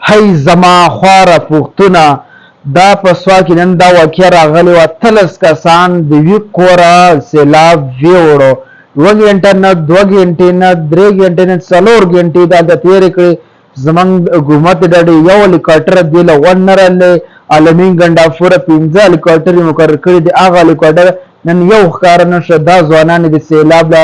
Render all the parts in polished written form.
هی زما خواره پښتونه دا په سوا کې نن دا واقعه راغلې وه 13 کسان د یوه کوره سیلاب ویوړو 2 غنټه نه 2 غنټې نه 3 غنټې نه 4 غنټې دا د تېرې کړې زمونږ حکومت ډډې یو هلیکاپټر دی له غونډ نه راغلی عالمین ګنډافوره 15 هلیکاپټر یې مقرر کړي دي هغه هلیکاپټر نن یو ښکاره نه شو دا ځوانان د سیلاب له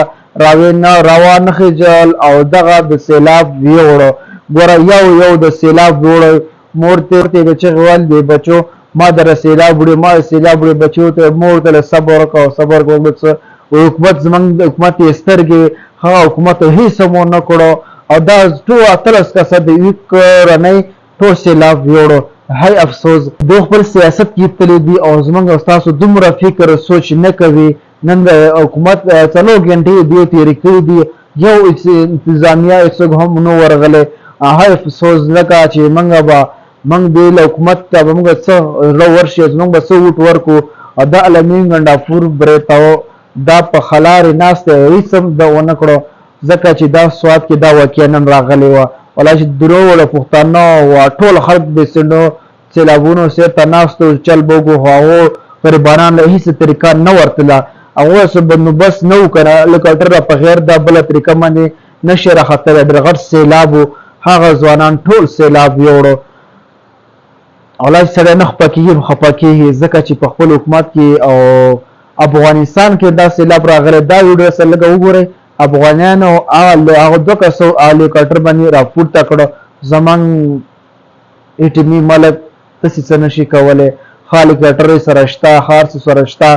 روانه خېجل او دغه د سیلاب ویوړو ګوره یو د سیلاب ویوړو مور ته د چغوال دی بچو ما در سیلاب وړي ما سیلاب وړي بچو ته مور ته صبر وکړه صبر وکړه حکومت زمنګ حکومت سترګې ها حکومت هیڅ مو نه کړو او دا ټول 13 کسه د یو رنۍ ټول سیلاب ویوړو هاي افسوس دوی خپل سیاست کې تللی دي او زمنګ استادو دومره فکر سوچ نه کوي نن د حکومت 4 غنټې دی تیرې کړې دي یو انتظامیه څنګه هم نو ورغله هاي افسوس لکه چې منګ دی حکومت ته موږ څه ورشي موږ به څه وټ ورکو او دا علمین ګنډافور برتاو دا په خلار ناشته هیڅ د ونه کړو ځکه چې دا سواد کې دا واقعا نن راغلی و ولا چې درو ولا پښتانه او ټول خلک د سندو سیلابونو سره تناستو چل بوګو هاو پر باران له هیڅ طریقه نه ورتله او سب نو بس نو کړه لکه په غیر د بل طریقه باندې نشه خطر درغټ سیلاب هغه ځوانان ټول سیلاب یوړو اولای سره نخ پکې خپکه ځکه چې په خپل حکومت کې او افغانستان کې دا سیلاب راغلی دا ویډیو سره لګ وګورئ افغانانو هغه دوه کسو هلیکاپټر باندې راپورته کړو زمون ایټمی ملک تاسو څه نشي کولای هلیکاپټر سره شته خار سره شته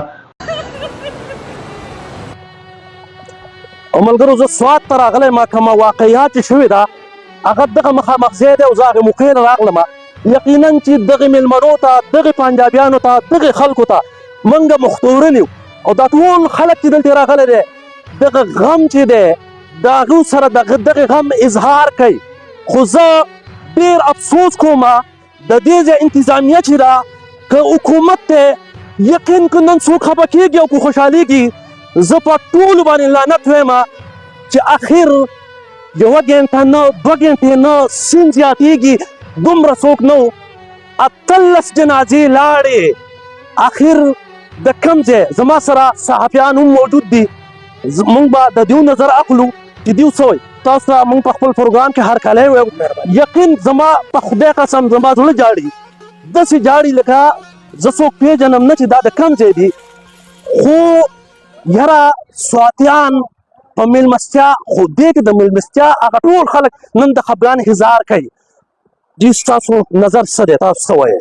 عملګرو زه سواد ته راغلی ما کومه واقعیات شوې ده هغه دغه مخامخ ځای دی او زه هغې موقع نه راغلم یقینا چې دغه میلمنو ته دغه پنجابیانو ته دغه خلکو ته موږ مختورن یو او دا ټول خلک چې دلته راغلی دی دغه غم چې دی د هغو سره دغه غم اظهار کوي خو زه ډېر افسوس کوم د دې ځای انتظامیه چې ده که حکومت دی یقین که نن څوک خفه کېږي او که خوشحالېږي زه په ټولو باندې لعنت وایم چې اخر 1 غنټه نه 2 غنټې نه سیند زیاتېږي دومره څوک نه و 18 جنازې لاړې اخر د کوم ځای زما سره صحافیان هم موجود دي موږ به د دیو نظر اخلو چې دیو څه وایي تاسو ته موږ په خپل پروګرام کې هرکلی وایو یقین زما په خدای قسم زما زړه جاړي داسې جاړي لکه زه څوک پېژنم نه چې دا د کوم ځای دي خو یاره سواتیان په میلمستیا خو دې کې د میلمستیا هغه ټول خلک نن د خفګان هزار کوي دې ستاسو نظر څه دی تاسو څه وایئ